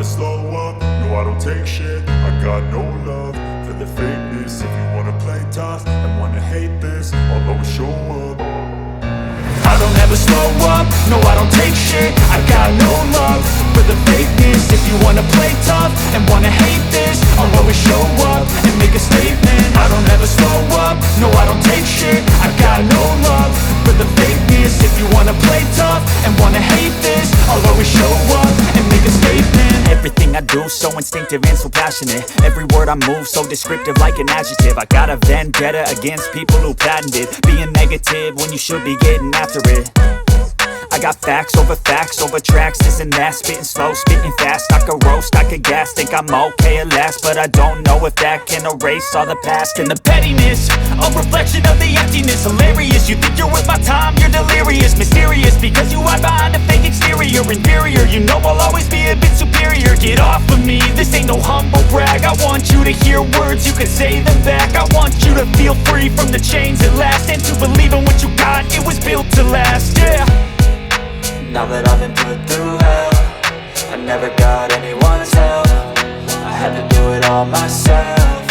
slow up, no I don't take shit. I got no love for the fakeness. If you wanna play tough and wanna hate this, I'll always show up. I don't ever slow up, no I don't take shit. I got no love for the fakeness. If you wanna play tough and wanna hate this, I'll always show up and make a statement. I don't ever slow up, no I don't take shit. I got no love for the fakeness. If you wanna play tough and wanna hate this, I'll always show up and make a statement. Everything I do so instinctive and so passionate. Every word I move so descriptive like an adjective. I got a vendetta against people who patented being negative when you should be getting after it. I got facts over tracks, this and that. Spitting slow, spitting fast, I could roast, I could gas. Think I'm okay at last, but I don't know if that can erase all the past. And the pettiness, a reflection of the emptiness. Hilarious, you think you're worth my time, you're delirious. Mysterious, because you hide behind a fake exterior. Inferior, you know I'll always be a bit superior. Get off of me, this ain't no humble brag. I want you to hear words, you can say them back. I want you to feel free from the chains at last, and to believe in what you got, it was built to last, yeah. Now that I've been put through hell, I never got anyone's help. I had to do it all myself.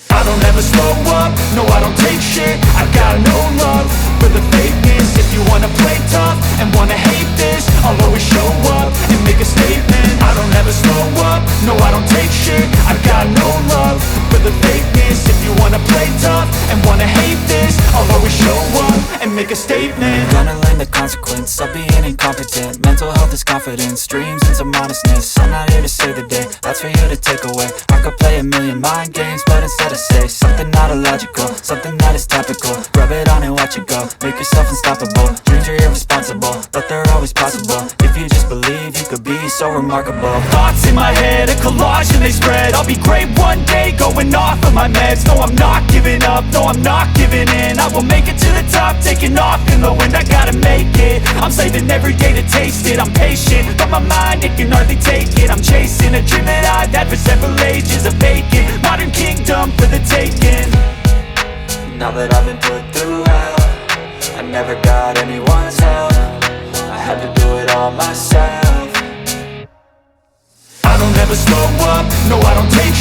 I don't ever slow up, no I don't take shit. I got no love for the fakeness. If you wanna play tough and wanna hate this, I'll always show up and make a statement. I don't ever slow up, no I don't take shit. I got no love for the fakeness. If you wanna play tough and wanna hate this, I'll always show up and make a statement. Gonna learn the consequence of being incompetent. Mental health is confidence, dreams and some honestness. I'm not here to save the day, that's for you to take away. I could play a million mind games, but instead I say something not illogical, something that is topical. Rub it on and watch it go, make yourself unstoppable. Dreams are irresponsible, but they're always possible. If you just believe, you could be so remarkable. Thoughts in my head, a collage and they spread. I'll be great one day, going off of my meds. No, I'm not giving up, no, I'm not giving in. I will make it to the top, taking off in the wind. I gotta make it, I'm saving every day to taste it. I'm patient, but my mind, it can hardly take it. I'm chasing a dream that I've had for several ages. A vacant, modern kingdom for the taking. Now that I've been put through hell, I never got anyone's help. I had to do it all myself. I don't ever slow up, no I don't take shit.